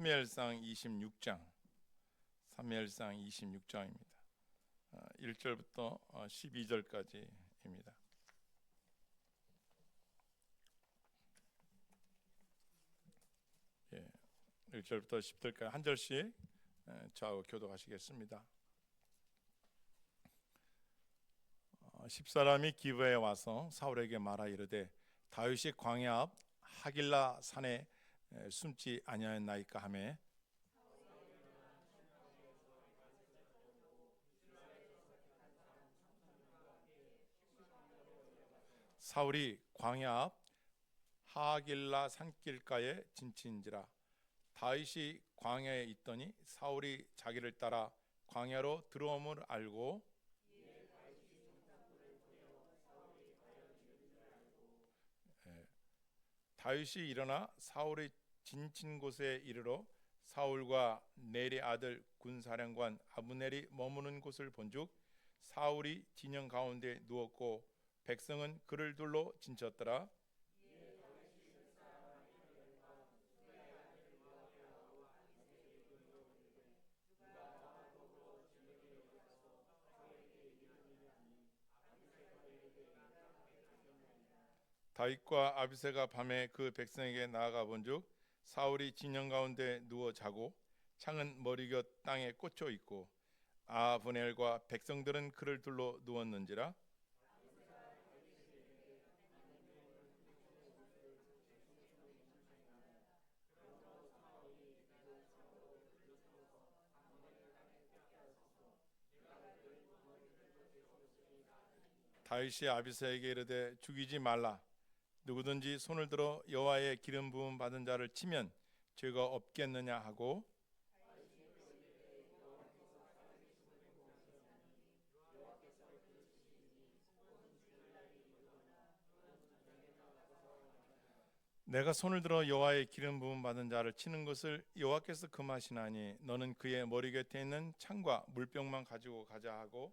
사무엘상 26장, 사무엘상 26장입니다. 1절부터 12절까지입니다. 예, 1절부터 10절까지 한 절씩 저하고 교독하시겠습니다. 10사람이 기브에 와서 사울에게 말하 이르되 다윗이 광야 앞 하길라 산에 숨지 아니하였나이까 하매 사울이 광야 앞 하길라 산길가에 진치인지라. 다윗이 광야에 있더니 사울이 자기를 따라 광야로 들어옴을 알고 다윗이 일어나 사울의 진친 곳에 이르러 사울과 넬의 아들 군사령관 아브넬이 머무는 곳을 본즉 사울이 진영 가운데 누웠고 백성은 그를 둘러 진쳤더라. 다윗과 아비새가 밤에 그 백성에게 나아가 본즉 사울이 진영 가운데 누워 자고 창은 머리곁 땅에 꽂혀 있고 아브넬과 백성들은 그를 둘러 누웠는지라. 다윗이 아비새에게 이르되 죽이지 말라. 누구든지 손을 들어 여호와의 기름 부음 받은 자를 치면 죄가 없겠느냐 하고 내가 손을 들어 여호와의 기름 부음 받은 자를 치는 것을 여호와께서 금하시나니 너는 그의 머리 곁에 있는 창과 물병만 가지고 가자 하고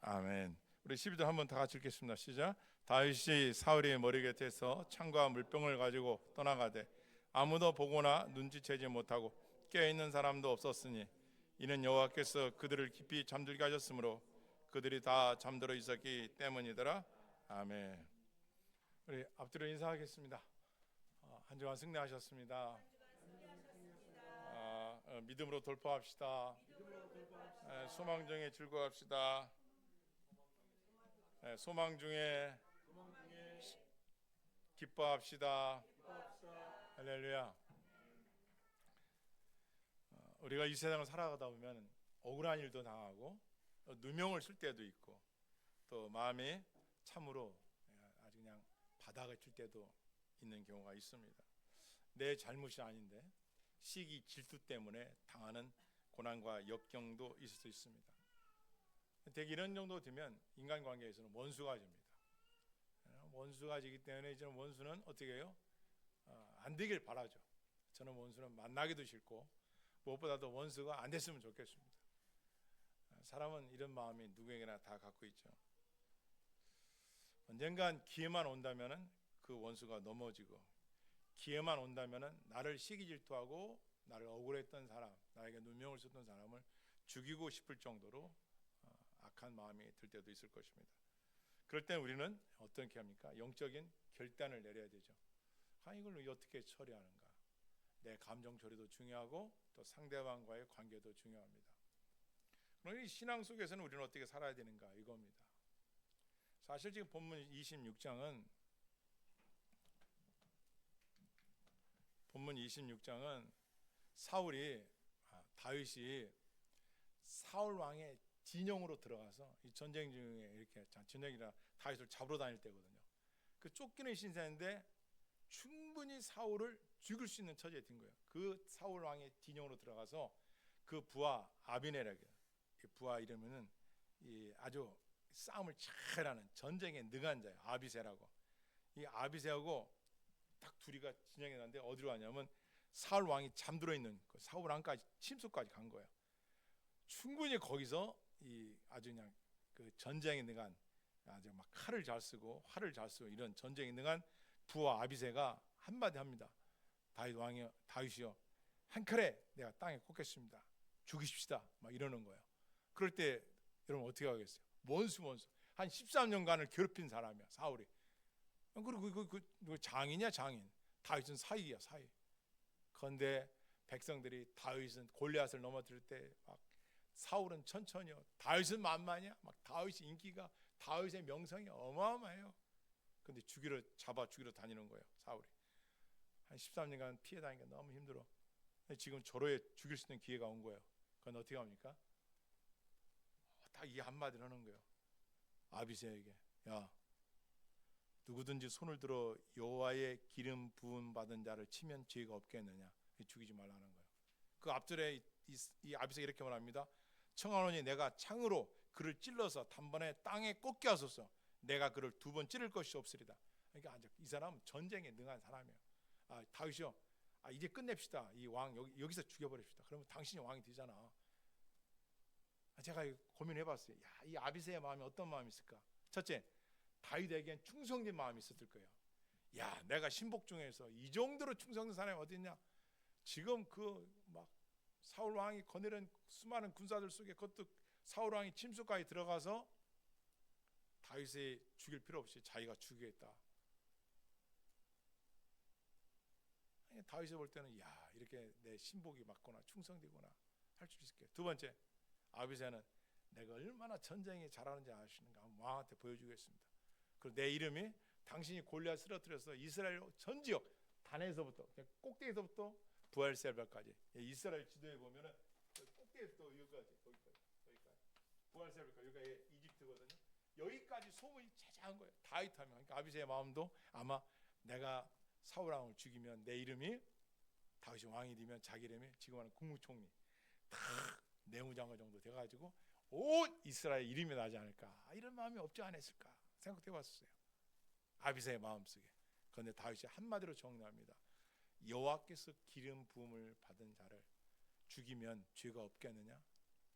아멘. 우리 12절 한번 다 같이 읽겠습니다. 시작. 다윗이 사울의 머리 곁에서 창과 물병을 가지고 떠나가되 아무도 보거나 눈치채지 못하고 깨어있는 사람도 없었으니 이는 여호와께서 그들을 깊이 잠들게 하셨으므로 그들이 다 잠들어 있었기 때문이더라. 아멘. 우리 앞뒤로 인사하겠습니다. 한 주간 승리하셨습니다. 믿음으로 돌파합시다. 소망 중에 즐거워합시다. 소망 중에 기뻐합시다. 할렐루야. 우리가 이 세상을 살아가다 보면 억울한 일도 당하고 누명을 쓸 때도 있고 또 마음이 참으로 아주 그냥 바닥을 칠 때도 있는 경우가 있습니다. 내 잘못이 아닌데 시기 질투 때문에 당하는 고난과 역경도 있을 수 있습니다. 대개 이런 정도 되면 인간관계에서는 원수가 집니다. 원수가 지기 때문에 이제 원수는 어떻게 해요? 안 되길 바라죠. 저는 원수는 만나기도 싫고 무엇보다도 원수가 안 됐으면 좋겠습니다. 사람은 이런 마음이 누구에게나 다 갖고 있죠. 언젠간 기회만 온다면은 그 원수가 넘어지고 기회만 온다면은 나를 시기 질투하고 나를 억울했던 사람, 나에게 누명을 썼던 사람을 죽이고 싶을 정도로 악한 마음이 들 때도 있을 것입니다. 그럴 때 우리는 어떻게 합니까? 영적인 결단을 내려야 되죠. 이걸 어떻게 처리하는가? 내 감정 처리도 중요하고 또 상대방과의 관계도 중요합니다. 그러니 신앙 속에서는 우리는 어떻게 살아야 되는가 이겁니다. 사실 지금 본문 26장은 다윗이 사울 왕의 진영으로 들어가서 이 전쟁 중에 이렇게 전쟁이라 다윗을 잡으러 다닐 때거든요. 그 쫓기는 신세인데 충분히 사울을 죽일 수 있는 처지에 든 거예요. 그 사울 왕의 진영으로 들어가서 그 부하 아비넬에게, 부하 이름은 이 아주 싸움을 잘하는 전쟁에 능한 자예요. 아비새라고. 이 아비새하고 딱 둘이가 진영에 갔는데 어디로 가냐면 사울 왕이 잠들어 있는 그 사울 왕까지 침수까지 간 거예요. 충분히 거기서 이 아주 그냥 그 전쟁에 능한, 아주 막 칼을 잘 쓰고 활을 잘 쓰고 이런 전쟁에 능한 부하 아비새가 한마디 합니다. 다윗이여, 한 칼에 내가 땅에 꽂겠습니다. 죽이십시다. 막 이러는 거예요. 그럴 때 여러분 어떻게 하겠어요? 원수 한 13년간을 괴롭힌 사람이야, 사울이. 그리고 그 장인이야, 장인. 다윗은 사위야, 사위. 그런데 백성들이 다윗은 골리앗을 넘어뜨릴 때 막 사울은 천천히요, 다윗은 만만이야. 막 다윗의 인기가, 다윗의 명성이 어마어마해요. 근데 잡아 죽이러 다니는 거예요, 사울이. 한 13년간 피해 다니니까 너무 힘들어. 지금 저로에 죽일 수 있는 기회가 온 거예요. 그건 어떻게 합니까? 딱 이 한마디를 하는 거예요. 아비새에게, 야, 누구든지 손을 들어 여호와의 기름 부음 받은 자를 치면 죄가 없겠느냐. 죽이지 말라는 거예요. 그 앞절에 이 아비새가 이렇게 말합니다. 청하노니 내가 창으로 그를 찔러서 단번에 땅에 꽂게 하소서. 내가 그를 2번 찌를 것이 없으리다. 그러니까 이 사람은 전쟁에 능한 사람이에요. 다윗이요, 이제 끝냅시다. 이 왕 여기서 죽여버립시다. 그러면 당신이 왕이 되잖아. 제가 고민해봤어요. 이 아비새의 마음이 어떤 마음이 있을까? 첫째, 다윗에겐 충성된 마음이 있었을 거예요. 내가 신복 중에서 이 정도로 충성된 사람이 어디 있냐? 지금 막 사울 왕이 거느린 수많은 군사들 속에 그것도 사울 왕이 침수까지 들어가서 다윗이 죽일 필요 없이 자기가 죽이겠다. 다윗이 볼 때는 이렇게 내 신복이 맞거나 충성되거나 할 수 있을게. 두 번째, 아비새는 내가 얼마나 전쟁에 잘하는지 아시는가 한번 왕한테 보여주겠습니다. 그리고 내 이름이 당신이 골리앗 쓰러뜨려서 이스라엘 전 지역 단에서부터 꼭대기에서부터 부엘세바까지, 이스라엘 지도에 보면은 꼭대기에서부터 여기까지 부엘세바까지, 여기가 이집트거든요. 여기까지 소문이 자자한 거예요. 다윗하면. 그러니까 아비새의 마음도 아마 내가 사울 왕을 죽이면 내 이름이 다윗이 왕이 되면 자기 이름이 지금 하는 국무총리 다 내무장관 정도 돼가지고 온 이스라엘 이름이 나지 않을까, 이런 마음이 없지 않았을까 생각해봤어요. 아비새의 마음속에. 그런데 다윗이 한마디로 정리합니다. 여호와께서 기름 부음을 받은 자를 죽이면 죄가 없겠느냐?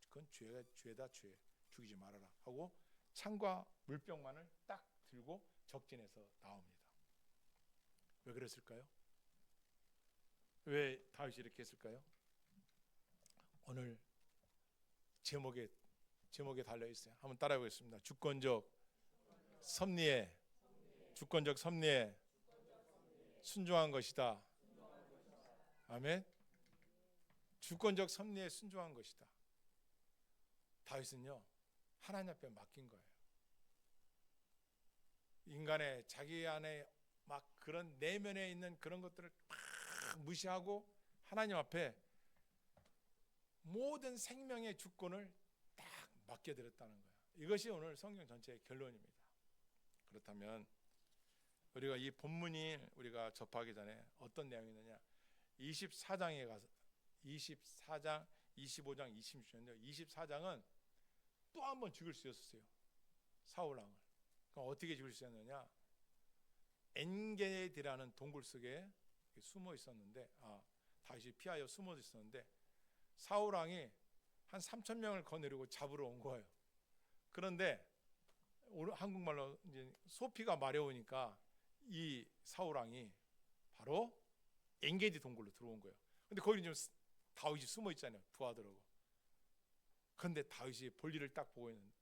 그건 죄다 죄. 죽이지 말아라 하고 창과 물병만을 딱 들고 적진에서 나옵니다. 왜 그랬을까요? 왜 다윗이 이렇게 했을까요? 오늘 제목에 달려 있어요. 한번 따라해 보겠습니다. 주권적 섭리에 순종한 것이다. 아멘. 주권적 섭리에 순종한 것이다. 다윗은요, 하나님 앞에 맡긴 거예요. 인간의 자기 안에 막 그런 내면에 있는 그런 것들을 막 무시하고 하나님 앞에 모든 생명의 주권을 딱 맡겨드렸다는 거예요. 이것이 오늘 성경 전체의 결론입니다. 그렇다면 우리가 이 본문이 우리가 접하기 전에 어떤 내용이 있느냐? 24장에 가서 24장, 25장, 26장인데 24장은 또 한 번 죽일 수 있었어요. 사울 왕을. 그럼 어떻게 죽일 수 있었느냐? 엔게디라는 동굴 속에 숨어 있었는데, 다시 피하여 숨어 있었는데 사울 왕이 한 3,000명을 거느리고 잡으러 온 거예요. 그런데 한국말로 이제 소피가 마려우니까 이 사울 왕이 바로 엔게디 동굴로 들어온 거예요. 근데 거기 좀 다윗이 숨어 있잖아요, 부하들하고. 그런데 다윗이 볼일을 딱 보고 있는,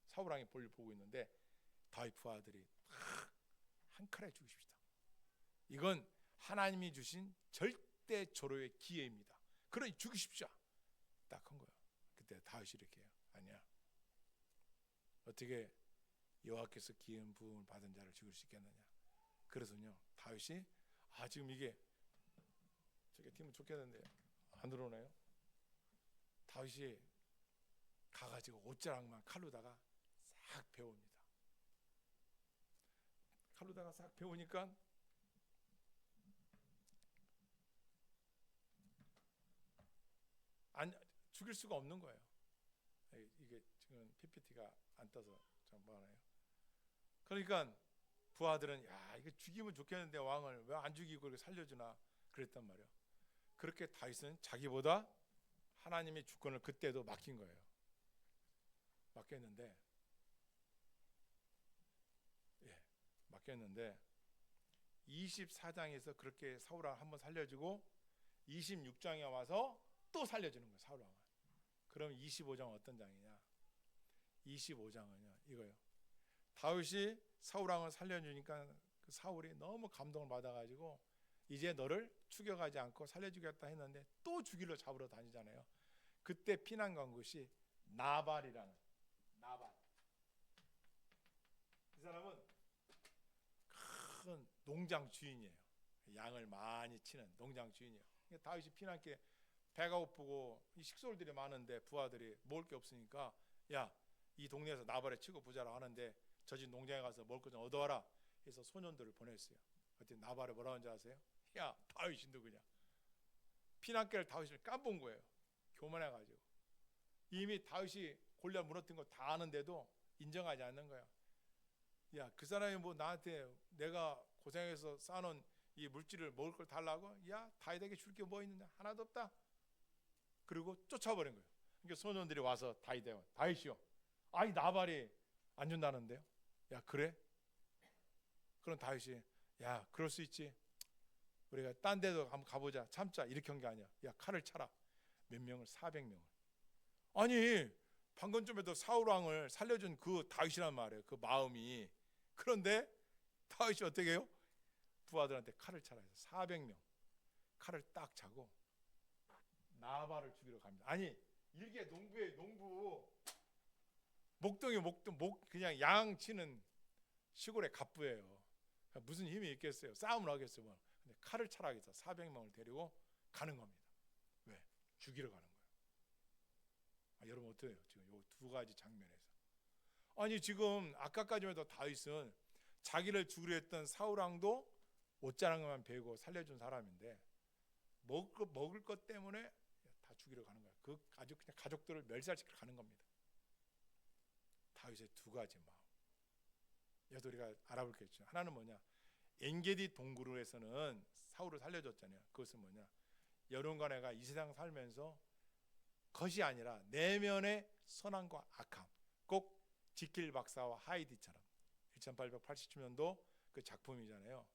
사울 왕이 볼일 보고 있는데 다윗 부하들이 한 칼에 죽이십시다. 이건 하나님이 주신 절대 절호의 기회입니다. 그러니 죽이십시오. 딱 한 거예요. 그때 다윗이 이렇게 해요. 아니야. 어떻게 여호와께서 기름 부음을 받은 자를 죽일 수 있겠느냐. 그래서요, 다윗이 지금 이게 저게 팀은 좋겠는데 안 들어오나요? 다윗이 가가지고 옷자락만 칼로다가 싹 베웁니다. 칼로다가 싹 베우니까 죽일 수가 없는 거예요. 이게 지금 PPT가 안 떠서 좀 뭐하나요? 그러니까 부하들은 이거 죽이면 좋겠는데 왕을 왜 안 죽이고 이렇게 살려주나 그랬단 말이에요. 그렇게 다윗은 자기보다 하나님의 주권을 그때도 맡긴 거예요. 맡겼는데, 맡겼는데 24장에서 그렇게 사울왕을 한번 살려주고 26장에 와서 또 살려주는 거예요. 사울왕을. 그럼 25장은 어떤 장이냐? 25장은요 이거예요. 다윗이 사울왕을 살려주니까 그 사울이 너무 감동을 받아가지고 이제 너를 죽여가지 않고 살려주겠다 했는데 또 죽이려 잡으러 다니잖아요. 그때 피난 간 곳이 나발이라는, 나발. 이 사람은 큰 농장 주인이에요. 양을 많이 치는 농장 주인이에요. 다윗이 피난길 배가 고프고 이 식솔들이 많은데 부하들이 먹을 게 없으니까 야, 이 동네에서 나발에 치고 부자라 하는데 저 집 농장에 가서 먹을 것 좀 얻어와라 해서 소년들을 보냈어요. 그때 나발에 뭐라고 하는지 아세요? 야, 다윗이 누구냐? 피난길 다윗을 깜본 거예요. 교만해가지고 이미 다윗이 골리앗 무너뜨린 거 다 아는데도 인정하지 않는 거야. 야, 그 사람이 뭐 나한테 내가 고생해서 쌓아놓은 이 물질을 먹을 걸 달라고? 야, 다윗에게 줄 게 뭐 있느냐? 하나도 없다. 그리고 쫓아버린 거예요. 그러니까 소년들이 와서 다윗이요. 아이 나발이 안 준다는데요. 야, 그래? 그럼 다윗이 야, 그럴 수 있지. 우리가 딴 데도 한번 가보자. 참자. 이렇게 한 게 아니야. 야, 칼을 차라. 몇 명을? 400명을. 아니 방금 전에도 사울왕을 살려준 그 다윗이란 말이에요. 그 마음이. 그런데 다윗이 어떻게 해요? 부하들한테 칼을 차라 해서 400명 칼을 딱 차고 나발을 죽이러 갑니다. 아니 일개 농부의 농부, 목동이 목 그냥 양 치는 시골의 갑부예요. 무슨 힘이 있겠어요? 싸움을 하겠어요. 뭐. 근데 칼을 차라 해서 400명을 데리고 가는 겁니다. 왜? 죽이러 가는 거예요. 여러분 어때요? 지금 이 두 가지 장면에서. 아니 지금 아까까지만 해도 다윗은 자기를 죽이려 했던 사울왕도 옷자랑만 베고 살려준 사람인데 먹을 것 때문에 다 죽이러 가는 거야. 그 아주 그냥 가족들을 멸살시키러 가는 겁니다. 다윗의 두 가지 마음. 여기서 우리가 알아볼 게 있죠. 하나는 뭐냐? 엔게디 동굴에서는 사울을 살려줬잖아요. 그것은 뭐냐? 여론과 내가 이 세상 살면서 것이 아니라 내면의 선함과 악함. 꼭 지킬 박사와 하이디처럼 1887년도 그 작품이잖아요.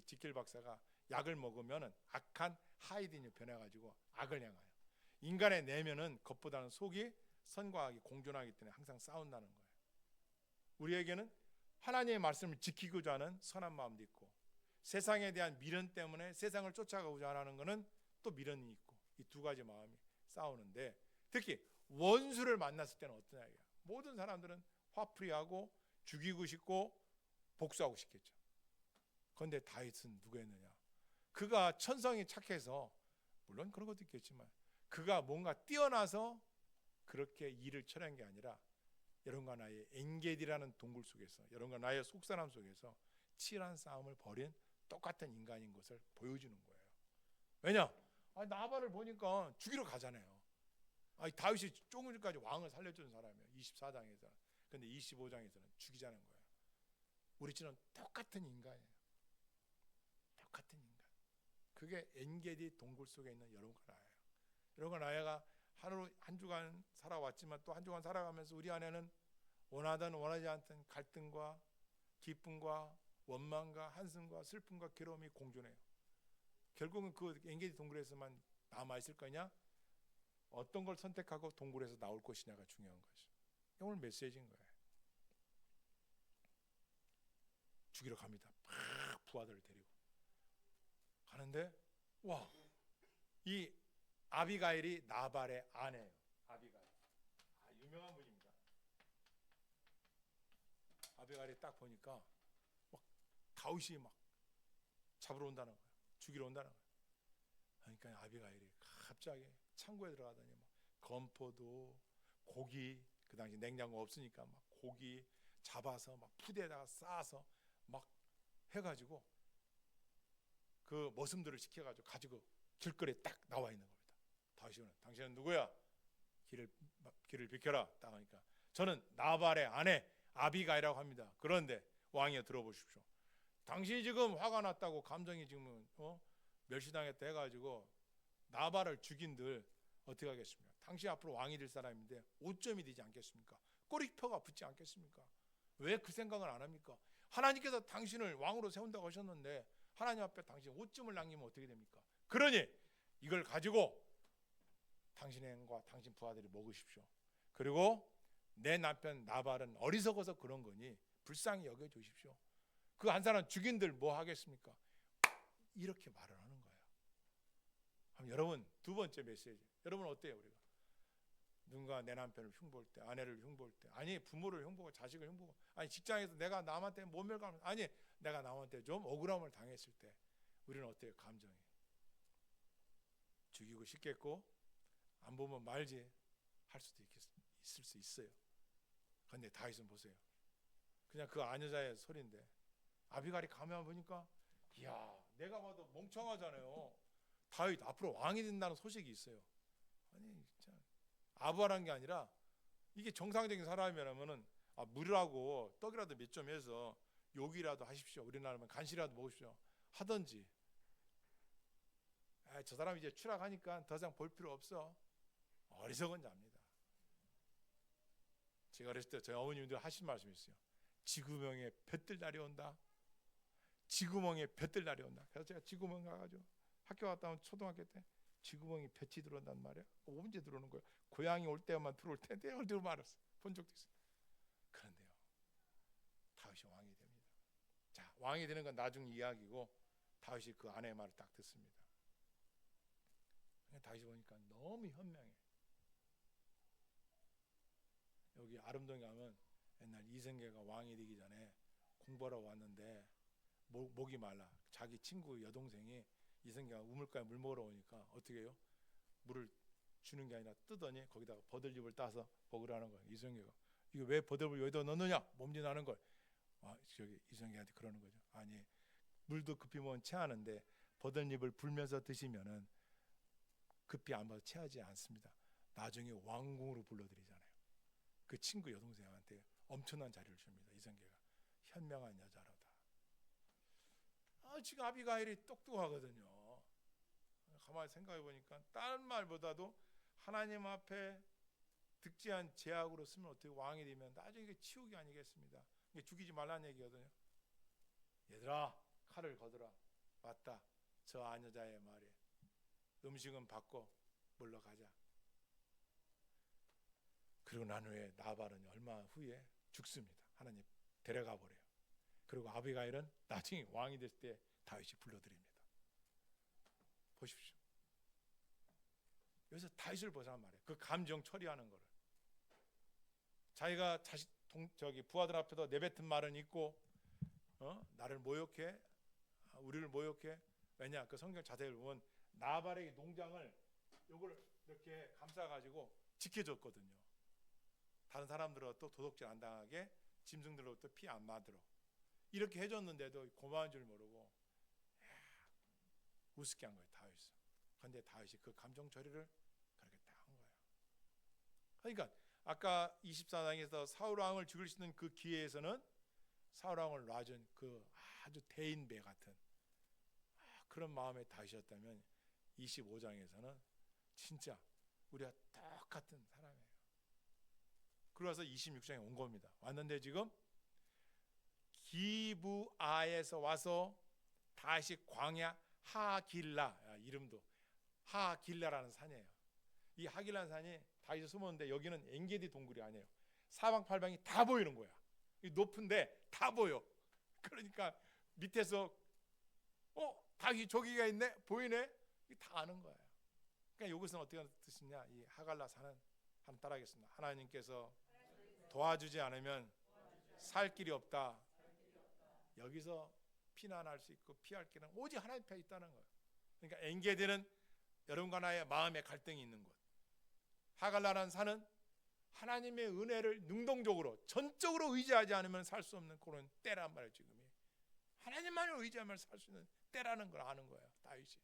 지킬 박사가 약을 먹으면 악한 하이딘이 변해가지고 악을 향하여. 인간의 내면은 겉보다는 속이 선과 악이 공존하기 때문에 항상 싸운다는 거예요. 우리에게는 하나님의 말씀을 지키고자 하는 선한 마음도 있고 세상에 대한 미련 때문에 세상을 쫓아가고자 하는 것은 또 미련이 있고 이 두 가지 마음이 싸우는데 특히 원수를 만났을 때는 어떠냐 이거야. 모든 사람들은 화풀이하고 죽이고 싶고 복수하고 싶겠죠. 그런데 다윗은 누구였느냐? 그가 천성이 착해서 물론 그런 것도 있겠지만 그가 뭔가 뛰어나서 그렇게 일을 처리한 게 아니라 여러분과 나의 엔게디라는 동굴 속에서 여러분과 나의 속사람 속에서 치열한 싸움을 벌인 똑같은 인간인 것을 보여주는 거예요. 왜냐? 나발을 보니까 죽이러 가잖아요. 다윗이 조금 전까지 왕을 살려준 사람이에요. 24장에서. 근데 25장에서는 죽이자는 거예요. 우리처럼 똑같은 인간이에요. 똑같은 인간. 그게 엔게디 동굴 속에 있는 여러분과 나예요. 여러분과 나가 하루 한 주간 살아왔지만 또 한 주간 살아가면서 우리 안에는 원하든 원하지 않든 갈등과 기쁨과 원망과 한숨과 슬픔과 괴로움이 공존해요. 결국은 그 엔게디 동굴에서만 남아 있을 거냐? 어떤 걸 선택하고 동굴에서 나올 것이냐가 중요한 거죠. 오늘 메시지인 거예요. 죽이러 갑니다. 막 부하들을 데리고 가는데 와, 이 아비가일이 나발의 아내예요. 아비가일. 유명한 분입니다. 아비가일이 딱 보니까 막 다윗이 막 잡으러 온다는 거예요. 죽이러 온다는 거예요. 그러니까 아비가일이 갑자기 창고에 들어가더니 막 건포도, 고기, 그 당시 냉장고 없으니까 막 고기 잡아서 막 푸대에다가 싸서 막 해가지고 그 머슴들을 시켜가지고 가지고 길거리에 딱 나와 있는 겁니다. 다윗은 당신은 누구야? 길을 비켜라. 딱 하니까 저는 나발의 아내 아비가일이라고 합니다. 그런데 왕이여 들어보십시오. 당신이 지금 화가 났다고 감정이 지금 멸시당했다 해가지고 나발을 죽인들 어떻게 하겠습니까? 당시 앞으로 왕이 될 사람인데 오점이 되지 않겠습니까? 꼬리표가 붙지 않겠습니까? 왜 그 생각을 안 합니까? 하나님께서 당신을 왕으로 세운다고 하셨는데 하나님 앞에 당신 오점을 남기면 어떻게 됩니까? 그러니 이걸 가지고 당신과 당신 부하들이 먹으십시오. 그리고 내 남편 나발은 어리석어서 그런 거니 불쌍히 여겨주십시오. 그 한 사람 죽인들 뭐 하겠습니까? 이렇게 말을 하는 거예요. 그럼 여러분, 두 번째 메시지, 여러분 어때요? 우리가 누군가 내 남편을 흉보할 때, 아내를 흉보할 때, 아니 부모를 흉보고 자식을 흉보고, 아니 직장에서 내가 남한테 모멸감, 아니 내가 남한테 좀 억울함을 당했을 때 우리는 어때요? 감정이 죽이고 싶겠고 안 보면 말지 할 수도 있을 수 있어요. 그런데 다윗은 보세요. 그냥 그 아녀자의 소리인데 아비갈이 가만 보니까 이야, 내가 봐도 멍청하잖아요. 다윗 앞으로 왕이 된다는 소식이 있어요. 아니 진짜 아부하라는 게 아니라 이게 정상적인 사람이라면은 물이라고 떡이라도 몇 점 해서 요기라도 하십시오. 우리나라면 간식이라도 먹으십시오 하든지. 저 사람 이제 추락하니까 더 이상 볼 필요 없어. 어리석은 자입니다. 제가 어렸을 때 저희 어머님들 하신 말씀이 있어요. 지구멍에 볕들 날이 온다. 지구멍에 볕들 날이 온다. 그래서 제가 지구멍 가가지고 학교 갔다 오면 초등학교 때 지구멍이 볕이 들어온단 말이야. 언제 들어오는 거야? 고양이 올 때만 들어올 텐데 얼굴 말았어. 본 적도 있어요. 그런데요, 다윗이 왕이 됩니다. 자, 왕이 되는 건 나중 이야기고 다윗이 그 아내의 말을 딱 듣습니다. 다윗이 보니까 너무 현명해. 여기 아름동에 가면 옛날 이성계가 왕이 되기 전에 공부하러 왔는데 목이 말라. 자기 친구 여동생이 이성계가 우물가에 물 먹으러 오니까 어떻게 해요? 물을 주는 게 아니라 뜨더니 거기다가 버들잎을 따서 먹으라는 거예요. 이성계가 이거 왜 버들잎을 여기다 넣느냐? 몸짓하는 걸. 저기 이성계한테 그러는 거죠. 아니, 물도 급히 먹으면 체하는데 버들잎을 불면서 드시면은 급히 안 봐도 체하지 않습니다. 나중에 왕궁으로 불러들이잖아요. 그 친구 여동생한테 엄청난 자리를 줍니다. 이성계가 현명한 여자로다. 지금 아비가일이 똑똑하거든요. 가만히 생각해 보니까 다른 말보다도 하나님 앞에 득지한 제약으로 쓰면 어떻게 왕이 되면 나중에 이게 치욕이 아니겠습니다. 이게 죽이지 말라는 얘기거든요. 얘들아, 칼을 거두라. 맞다, 저 아녀자의 말에 음식은 받고 물러가자. 그리고 난 후에 나발은 얼마 후에 죽습니다. 하나님 데려가 버려요. 그리고 아비가일은 나중에 왕이 됐을 때 다윗이 불러드립니다. 보십시오. 여기서 다윗을 보자는 말이에요. 그 감정 처리하는 거를. 자기가 부하들 앞에서 내뱉은 말은 있고, 나를 모욕해, 우리를 모욕해. 왜냐? 그 성경 자세를 보면 나발의 농장을 요걸 이렇게 감싸가지고 지켜줬거든요. 다른 사람들로부터 도둑질 안 당하게, 짐승들로부터 피 안 맞도록 이렇게 해줬는데도 고마운 줄 모르고 우습게 한 거예요, 다윗은. 그런데 다윗이 그 감정 처리를 그렇게 딱 한 거예요. 그러니까 아까 24장에서 사울 왕을 죽일 수 있는 그 기회에서는 사울 왕을 놔준 그 아주 대인배 같은 그런 마음의 다윗이었다면 25장에서는 진짜 우리가 똑같은 사람이에요. 그러고서 26장에 온 겁니다. 왔는데 지금 기브아에서 와서 다시 광야 하길라, 이름도 하길라라는 산이에요. 이 하길라라는 산이 다윗이 숨었는데 여기는 엔게디 동굴이 아니에요. 사방팔방이 다 보이는 거야. 높은데 다 보여. 그러니까 밑에서 다윗이 저기가 있네, 보이네, 다 아는 거예요. 그러니까 이것은 어떻게 뜻이냐? 이 하갈라 산은 한번 따라하겠습니다. 하나님께서 도와주지 않으면 살 길이 없다. 여기서 피난할 수 있고 피할 길은 오직 하나님 편에 있다는 거예요. 그러니까 엔게디는 여러분과 나의 마음의 갈등이 있는 곳. 하갈라라는 산은 하나님의 은혜를 능동적으로 전적으로 의지하지 않으면 살 수 없는 그런 때란 말이에요. 지금이 하나님만을 의지하면 살 수 있는 때라는 걸 아는 거예요, 다윗이.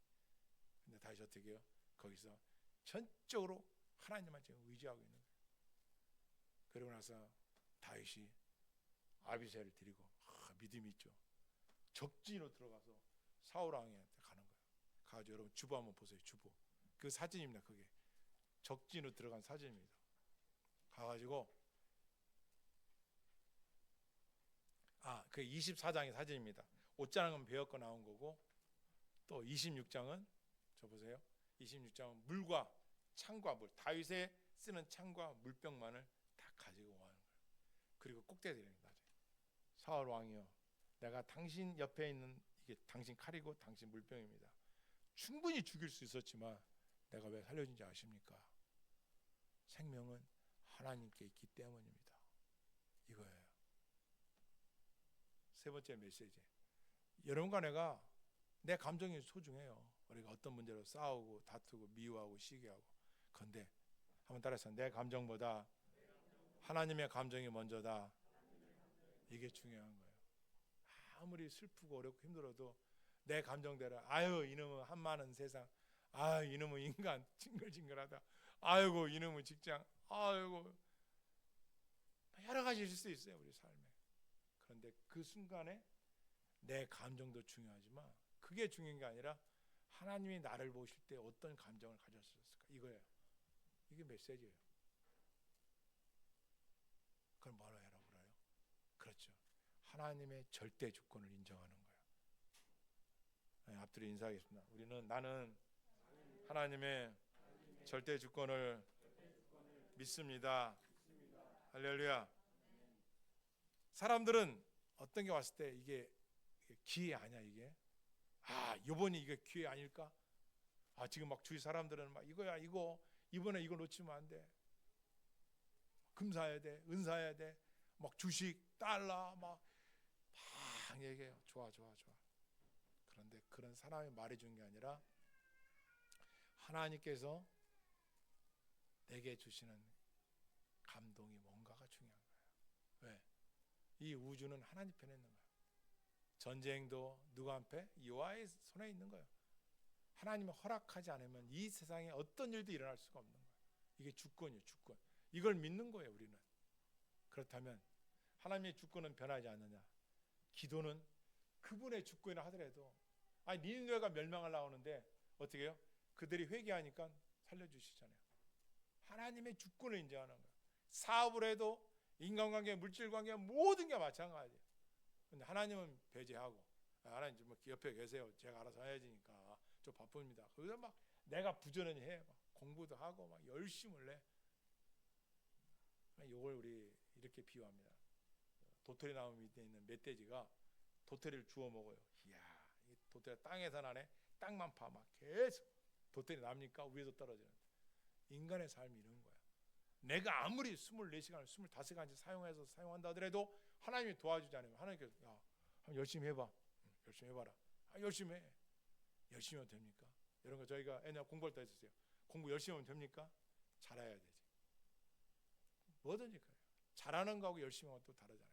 근데 다윗이 어떻게 해요? 거기서 전적으로 하나님만 지금 의지하고 있는 거예요. 그러고 나서 다윗이 아비새를 데리고 믿음이 있죠. 적진으로 들어가서 사울 왕한테 가는 거예요. 가지고 여러분 주보 한번 보세요. 주보. 그 사진입니다. 그게 적진으로 들어간 사진입니다. 가가지고 그 24장의 사진입니다. 옷자락은 베었고 나온 거고, 또 26장은 저 보세요. 26장은 물과 창과 물, 다윗의 쓰는 창과 물병만을 다 가지고 오는 거예요. 그리고 꼭대기에 나중에 사울 왕이여, 내가 당신 옆에 있는 이게 당신 칼이고 당신 물병입니다. 충분히 죽일 수 있었지만 내가 왜 살려준지 아십니까? 생명은 하나님께 있기 때문입니다. 이거예요. 세 번째 메시지. 여러분과 내가 내 감정이 소중해요. 우리가 어떤 문제로 싸우고 다투고 미워하고 시기하고. 그런데 한번 따라해서 내 감정보다 하나님의 감정이 먼저다. 이게 중요한 거예요. 아무리 슬프고 어렵고 힘들어도 내 감정대로 아유 이놈은 한많은 세상, 아유 이놈은 인간 징글징글하다, 아이고 이놈은 직장, 아이고 여러 가지 있을 수 있어요 우리 삶에. 그런데 그 순간에 내 감정도 중요하지만 그게 중요한 게 아니라 하나님이 나를 보실 때 어떤 감정을 가졌을까, 이거예요. 이게 메시지예요. 그걸 뭐라 해라 그래요? 그렇죠. 하나님의 절대 주권을 인정하는 거예요. 네, 앞뒤로 인사하겠습니다. 나는 하나님의 절대 주권을 믿습니다. 할렐루야. 사람들은 어떤 게 왔을 때 이게 기회 아니야 이게? 이번이 이게 기회 아닐까? 지금 막 주위 사람들은 막 이거야 이거, 이번에 이거 놓치면 안 돼. 금 사야 돼, 은 사야 돼, 막 주식, 달러 막 얘기해요. 좋아. 그런데 그런 사람이 말해준 게 아니라 하나님께서 내게 주시는 감동이 뭔가가 중요한 거예요. 왜? 이 우주는 하나님 편에 있는 거예요. 전쟁도 누구 앞에? 여호와의 손에 있는 거예요. 하나님이 허락하지 않으면 이 세상에 어떤 일도 일어날 수가 없는 거예요. 이게 주권이에요, 주권. 이걸 믿는 거예요, 우리는. 그렇다면 하나님의 주권은 변하지 않느냐? 기도는 그분의 주권이라 하더라도 니느웨가 멸망하려고 하는데 어떻게 해요? 그들이 회개하니까 살려주시잖아요. 하나님의 주권을 인정하는 거예요. 사업을 해도 인간관계, 물질관계 모든 게 마찬가지예요. 근데 하나님은 배제하고 하나님 뭐 옆에 계세요. 제가 알아서 해야지니까 좀 바쁩니다. 거기서 막 내가 부지런히 해. 막 공부도 하고 막 열심을 내. 이걸 우리 이렇게 비유합니다. 도토리 나무 밑에 있는 멧돼지가 도토리를 주워 먹어요. 이야, 이 도토리가 땅에서 나네. 땅만 파 막 계속 도토리 납니까? 위에서 떨어지는. 인간의 삶이 이런 거야. 내가 아무리 24시간을 25시간씩 사용한다 하더라도 하나님이 도와주지 않으면 하나님께서 한번 열심히 해봐. 열심히 해봐라. 열심히 해. 열심히 하면 됩니까? 이런 거 저희가 옛날에 공부할 때 했었어요. 공부 열심히 하면 됩니까? 잘해야 되지. 뭐든지 그래요. 잘하는 거하고 열심히 하면 또 다르잖아요.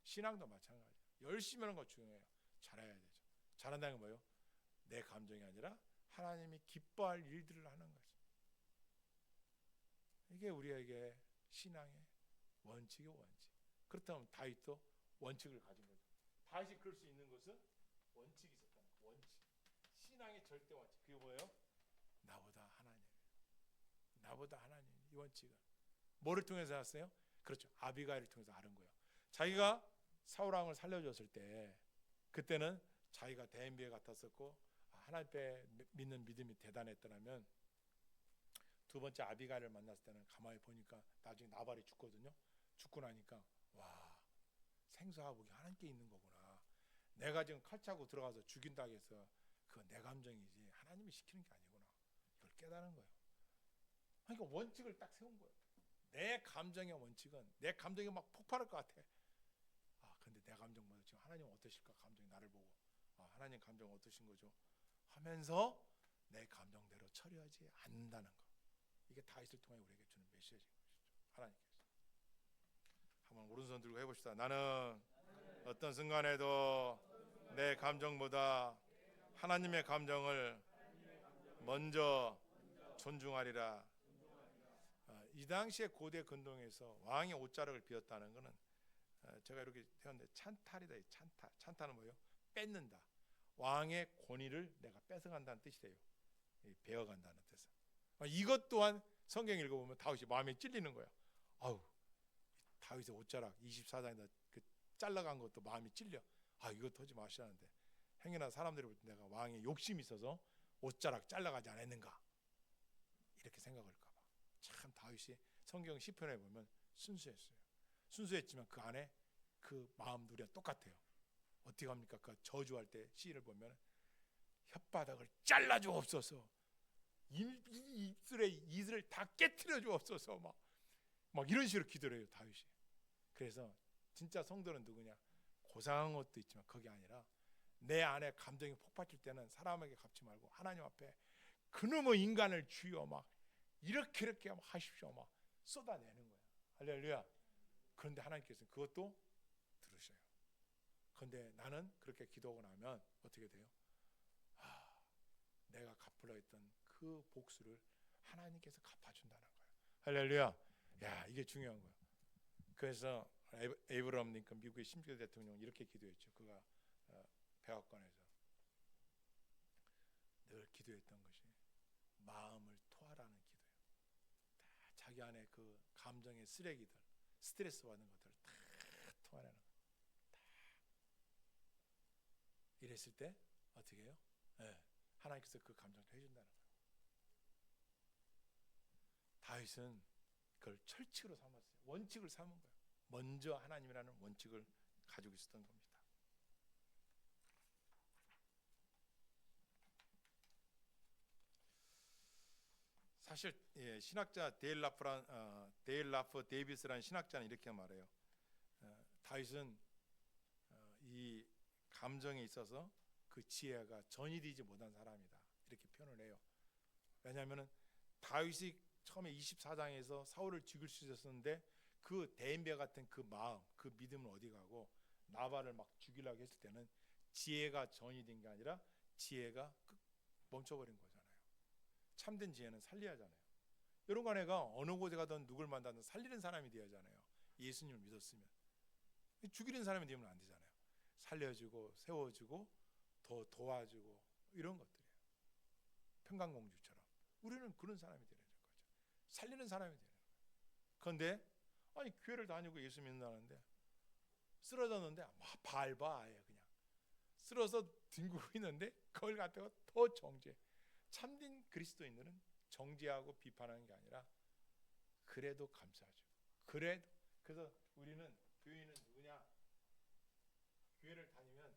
신앙도 마찬가지예요. 열심히 하는 거 중요해요. 잘해야 되죠. 잘한다는 건 뭐예요? 내 감정이 아니라 하나님이 기뻐할 일들을 하는 거죠. 이게 우리에게 신앙의 원칙이요, 원칙. 그렇다면 다윗도 원칙을 가진 거죠. 다윗이 그럴 수 있는 것은 원칙이 있었다는 거예요. 원칙. 신앙의 절대 원칙. 그게 뭐예요? 나보다 하나님. 나보다 하나님. 이 원칙은 뭐를 통해서 알았어요? 그렇죠. 아비가일을 통해서 아는 거예요. 자기가 사울 왕을 살려줬을 때 그때는 자기가 대인배에 같았었고 하나님께 믿는 믿음이 대단했더라면 두 번째 아비가일을 만났을 때는 가만히 보니까 나중에 나발이 죽거든요. 죽고 나니까 와, 생사화복이 하나님께 있는 거구나. 내가 지금 칼 차고 들어가서 죽인다고 해서 그건 내 감정이지 하나님이 시키는 게 아니구나. 이걸 깨달은 거예요. 그러니까 원칙을 딱 세운 거예요. 내 감정의 원칙은 내 감정이 막 폭발할 것 같아. 근데 내 감정보다 지금 하나님 어떠실까? 감정이 나를 보고 하나님 감정 어떠신 거죠? 하면서 내 감정대로 처리하지 않는다는 거. 이게 다윗을 통해 우리에게 주는 메시지인 것이죠. 하나님께서. 한번 오른손 들고 해봅시다. 나는 어떤 순간에도 내 감정보다 하나님의 감정을 먼저 존중하리라. 이 당시에 고대 근동에서 왕의 옷자락을 비웠다는 것은 제가 이렇게 태웠는데 찬탈이다. 찬탈. 찬탈은 뭐예요? 뺏는다. 왕의 권위를 내가 뺏어간다는 뜻이래요. 베어간다는 뜻은. 이것 또한 성경 읽어보면 다윗이 마음에 찔리는 거야. 아우, 다윗의 옷자락 24장에다 그 잘라간 것도 마음이 찔려. 이것도 하지 마시라는데 행여나 사람들이 볼 때 내가 왕의 욕심이 있어서 옷자락 잘라가지 않았는가 이렇게 생각할까 봐. 참 다윗이 성경 시편에 보면 순수했어요. 순수했지만 그 안에 그 마음도 우리가 똑같아요. 어떻게 합니까? 그 저주할 때 시를 보면 혓바닥을 잘라 주옵소서, 입술에 이슬을 다 깨트려 주옵소서, 막 이런 식으로 기도를 해요 다윗이. 그래서 진짜 성도는 누구냐? 고상한 것도 있지만 그게 아니라 내 안에 감정이 폭발칠 때는 사람에게 갚지 말고 하나님 앞에 그놈의 인간을 주여 막 이렇게 하십시오 막 쏟아내는 거야. 할렐루야. 그런데 하나님께서는 그것도 들으셔요. 그런데 나는 그렇게 기도하고 나면 어떻게 돼요? 내가 갚으려 했던 그 복수를 하나님께서 갚아준다는 거예요. 할렐루야. 야, 이게 중요한 거야. 그래서 에이브러함 링컨 미국의 심지어 대통령 이렇게 기도했죠. 그가 백악관에서 늘 기도했던 것이 마음을 토하라는 기도예요. 다 자기 안에 그 감정의 쓰레기들, 스트레스 받는 것들을 다 토하라는 거예요. 이랬을 때 어떻게 해요? 하나님께서 그 감정을 해준다는 거예요. 다윗은 그걸 철칙으로 삼았어요. 원칙을 삼은 거예요. 먼저 하나님이라는 원칙을 가지고 있었던 겁니다. 사실 신학자 데일 라프 데이비스라는 신학자는 이렇게 말해요. 다윗은 이 감정에 있어서 그 지혜가 전이되지 못한 사람이다 이렇게 표현을 해요. 왜냐하면 다윗이 처음에 24장에서 사울을 죽일 수 있었는데 그 대인배 같은 그 마음, 그 믿음은 어디 가고 나발을 막 죽이려고 했을 때는 지혜가 전이된 게 아니라 지혜가 멈춰버린 거잖아요. 참된 지혜는 살려야 하잖아요. 여러분 간에가 어느 곳에 가든 누굴 만나든 살리는 사람이 되어야 하잖아요. 예수님을 믿었으면 죽이는 사람이 되면 안 되잖아요. 살려주고 세워주고 더 도와주고 이런 것들이에요. 평강공주처럼 우리는 그런 사람이 되는 거죠. 살리는 사람이 되는 거예요. 그런데 교회를 다니고 예수 믿는다는데 쓰러졌는데 막 밟아 아예 그냥 쓰러서 뒹구고 있는데 그걸 갖다가 더 정죄. 참된 그리스도인들은 정죄하고 비판하는 게 아니라 그래도 감사하죠. 그래서 우리는 교인은 누구냐? 교회를 다니면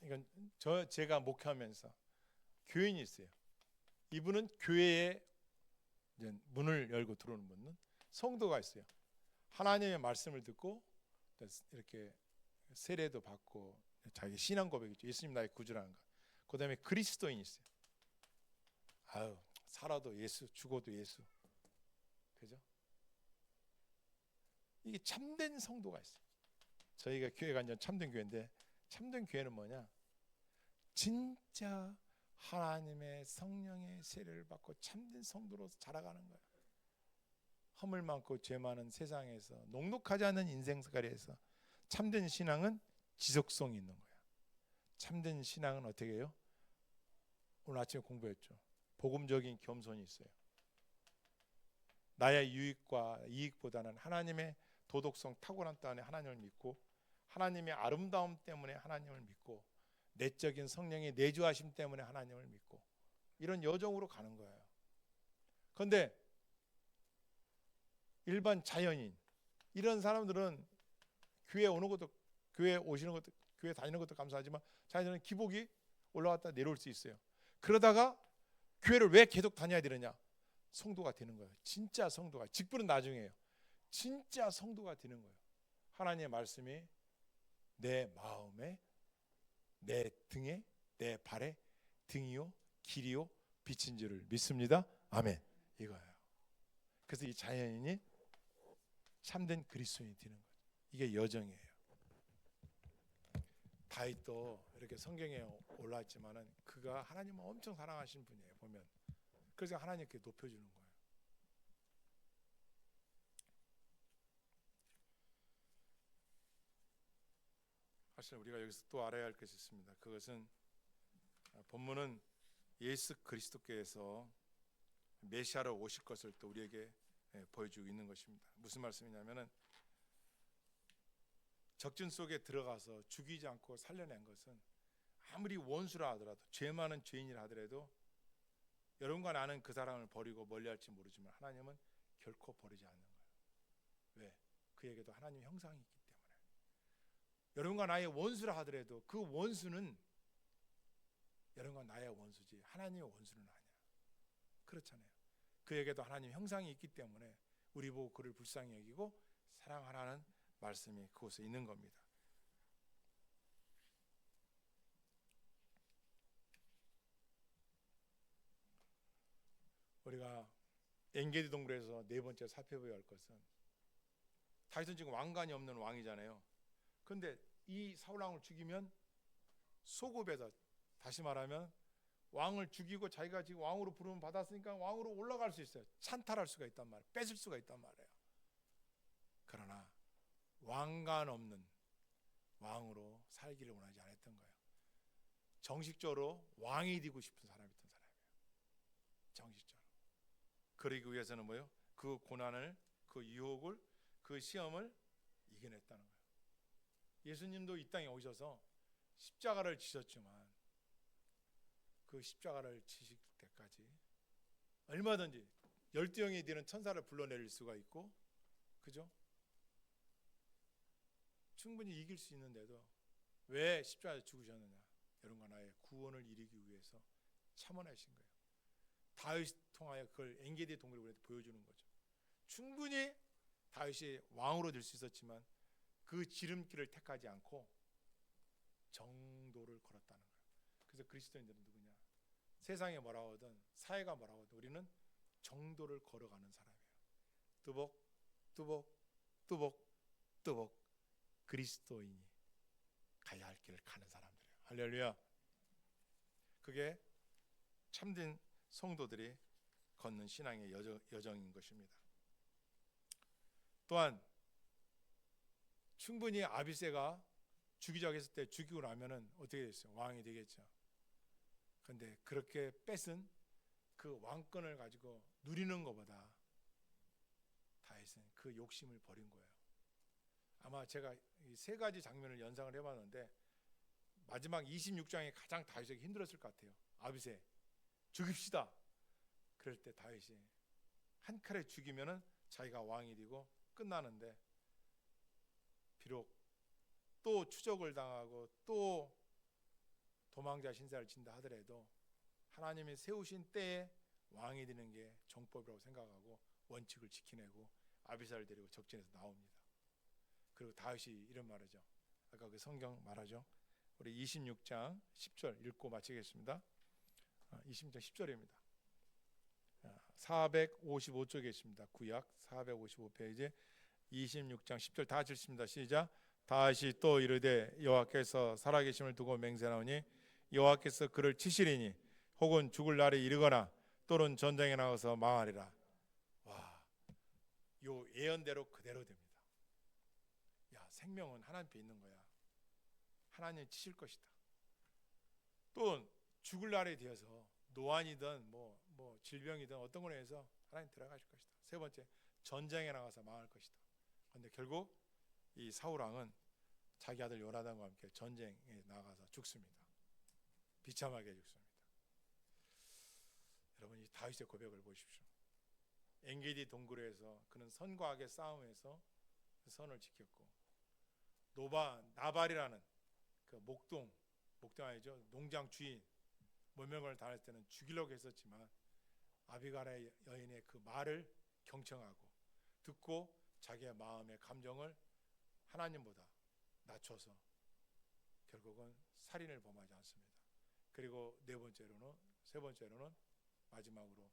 이건 제가 목회하면서 교인이 있어요. 이분은 교회에 문을 열고 들어오는 분은 성도가 있어요. 하나님의 말씀을 듣고 이렇게 세례도 받고 자기 신앙 고백이죠. 예수님 나의 구주라는 거. 그다음에 그리스도인이 있어요. 살아도 예수, 죽어도 예수. 그죠? 이게 참된 성도가 있어요. 저희가 교회가 완전 참된 교회인데 참된 교회는 뭐냐? 진짜 하나님의 성령의 세례를 받고 참된 성도로 자라가는 거예요. 허물 많고 죄 많은 세상에서 녹록하지 않은 인생살이에서 참된 신앙은 지속성이 있는 거예요. 참된 신앙은 어떻게 해요? 오늘 아침에 공부했죠. 복음적인 겸손이 있어요. 나의 유익과 이익보다는 하나님의 도덕성 탁월함 때문에 하나님을 믿고 하나님의 아름다움 때문에 하나님을 믿고 내적인 성령의 내주하심 때문에 하나님을 믿고 이런 여정으로 가는 거예요. 그런데 일반 자연인 이런 사람들은 교회 오는 것도 교회 오시는 것도 교회 다니는 것도 감사하지만 자기들은 기복이 올라갔다 내려올 수 있어요. 그러다가 교회를 왜 계속 다녀야 되느냐? 성도가 되는 거예요. 진짜 성도가. 직분은 나중에요. 진짜 성도가 되는 거예요. 하나님의 말씀이 내 마음에 내 등에 내 발에 등이요 길이요 빛인 줄을 믿습니다. 아멘. 이거예요. 그래서 이 자연인이 참된 그리스도인이 되는 거예요. 이게 여정이에요. 다윗도 이렇게 성경에 올라왔지만은 그가 하나님을 엄청 사랑하신 분이에요. 보면 그래서 하나님께 높여주는 거예요. 사실 우리가 여기서 또 알아야 할 것이 있습니다. 그것은 본문은 예수 그리스도께서 메시아로 오실 것을 또 우리에게 보여주고 있는 것입니다. 무슨 말씀이냐면은 적진 속에 들어가서 죽이지 않고 살려낸 것은 아무리 원수라 하더라도 죄 많은 죄인이라 하더라도 여러분과 나는 그 사람을 버리고 멀리할지 모르지만 하나님은 결코 버리지 않는 거예요. 왜? 그에게도 하나님의 형상이 있기 때문에. 여러분과 나의 원수라 하더라도 그 원수는 여러분과 나의 원수지 하나님의 원수는 아니야. 그렇잖아요. 그에게도 하나님의 형상이 있기 때문에 우리 보고 그를 불쌍히 여기고 사랑하라는 말씀이 그곳에 있는 겁니다. 우리가 엔게디 동굴에서 네 번째 살펴봐야 할 것은 다윗은 지금 왕관이 없는 왕이잖아요. 그런데 이 사울 왕을 죽이면 소급에서 다시 말하면 왕을 죽이고 자기가 지금 왕으로 부름을 받았으니까 왕으로 올라갈 수 있어요. 찬탈할 수가 있단 말이에요. 뺏을 수가 있단 말이에요. 그러나 왕관 없는 왕으로 살기를 원하지 않았던 거예요. 정식적으로 왕이 되고 싶은 사람이었던 사람이에요. 정식적으로. 그러기 위해서는 뭐예요? 그 고난을, 그 유혹을, 그 시험을 이겨냈다는 거예요. 예수님도 이 땅에 오셔서 십자가를 지셨지만 그 십자가를 지실 때까지 얼마든지 12형이 되는 천사를 불러내릴 수가 있고, 그죠? 충분히 이길 수 있는데도 왜 십자가에 죽으셨느냐? 여러분과 나의 구원을 이루기 위해서 참원하신 거예요. 다윗 통하여 그걸 엔게디 동굴에 우리한테 보여주는 거죠. 충분히 다윗이 왕으로 될 수 있었지만 그 지름길을 택하지 않고 정도를 걸었다는 거예요. 그래서 그리스도인들은 누구냐? 세상에 뭐라고 하든 사회가 뭐라고 하든 우리는 정도를 걸어가는 사람이에요. 뚜벅 뚜벅 뚜벅 뚜벅 그리스도인이 가야 할 길을 가는 사람들이에요. 할렐루야. 그게 참된 성도들이 걷는 신앙의 여정인 것입니다. 또한 충분히 아비새가 죽이자고 했을 때 죽이고 나면은 어떻게 됐어요? 왕이 되겠죠. 그런데 그렇게 뺏은 그 왕권을 가지고 누리는 것보다 다윗은 그 욕심을 버린 거예요. 아마 제가 이 세 가지 장면을 연상을 해봤는데 마지막 26장이 가장 다윗에게 힘들었을 것 같아요. 아비새 죽입시다. 그럴 때 다윗이 한 칼에 죽이면은 자기가 왕이 되고 끝나는데 비록 또 추적을 당하고 또 도망자 신세를 진다 하더라도 하나님이 세우신 때에 왕이 되는 게 정법이라고 생각하고 원칙을 지키내고 아비새를 데리고 적진에서 나옵니다. 그리고 다윗이 이런 말하죠. 아까 그 성경 말하죠. 우리 26장 10절 읽고 마치겠습니다. 26장 10절입니다. 455쪽에 있습니다. 구약 455페이지 26장 10절 다 읽습니다. 시작. 다시 또 이르되 여호와께서 살아계심을 두고 맹세하오니 여호와께서 그를 치시리니 혹은 죽을 날이 이르거나 또는 전쟁에 나가서 망하리라. 와, 요 예언대로 그대로 됩니다. 야, 생명은 하나님께 있는 거야. 하나님 치실 것이다. 또 죽을 날이 되어서 노안이든 뭐 질병이든 어떤 거에 해서 하나님 들어가실 것이다. 세 번째, 전쟁에 나가서 망할 것이다. 그런데 결국 이 사울 왕은 자기 아들 요나단과 함께 전쟁에 나가서 죽습니다. 비참하게 죽습니다. 여러분, 이 다윗의 고백을 보십시오. 엔게디 동굴에서 그는 선과 악의 싸움에서 선을 지켰고, 나발이라는 그 목동 아니죠, 농장 주인 모멸을 당할 때는 죽이려고 했었지만 아비갈의 여인의 그 말을 경청하고 듣고 자기의 마음의 감정을 하나님보다 낮춰서 결국은 살인을 범하지 않습니다. 그리고 세 번째로는 마지막으로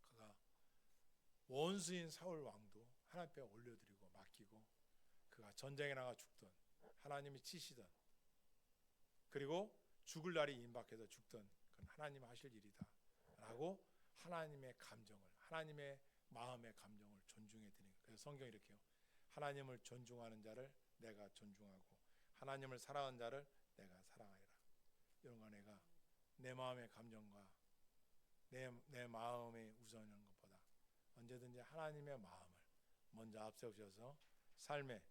그가 원수인 사울 왕도 하나님 앞에 올려드리고 맡기고 그가 전쟁에 나가 죽든 하나님이 치시든 그리고 죽을 날이 임박해서 죽든 그건 하나님 하실 일이다 라고 하나님의 감정을, 하나님의 마음의 감정을 존중해 드리는 거예요. 그래서 성경이 이렇게 해요. 하나님을 존중하는 자를 내가 존중하고 하나님을 사랑하는 자를 내가 사랑하리라. 이런 거 내가 내 마음의 감정과 내 마음의 우선인 것보다 언제든지 하나님의 마음을 먼저 앞세우셔서 삶의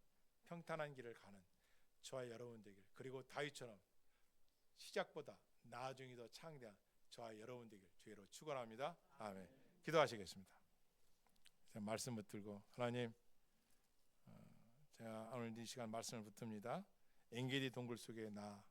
평탄한 길을 가는 저와 여러분 되길, 그리고 다윗처럼 시작보다 나중이 더 창대한 저와 여러분 되길 주의로 축원합니다. 아멘. 기도하시겠습니다. 말씀 붙들고 하나님, 제가 오늘 이 시간 말씀을 붙듭니다. 엔게디 동굴 속에 나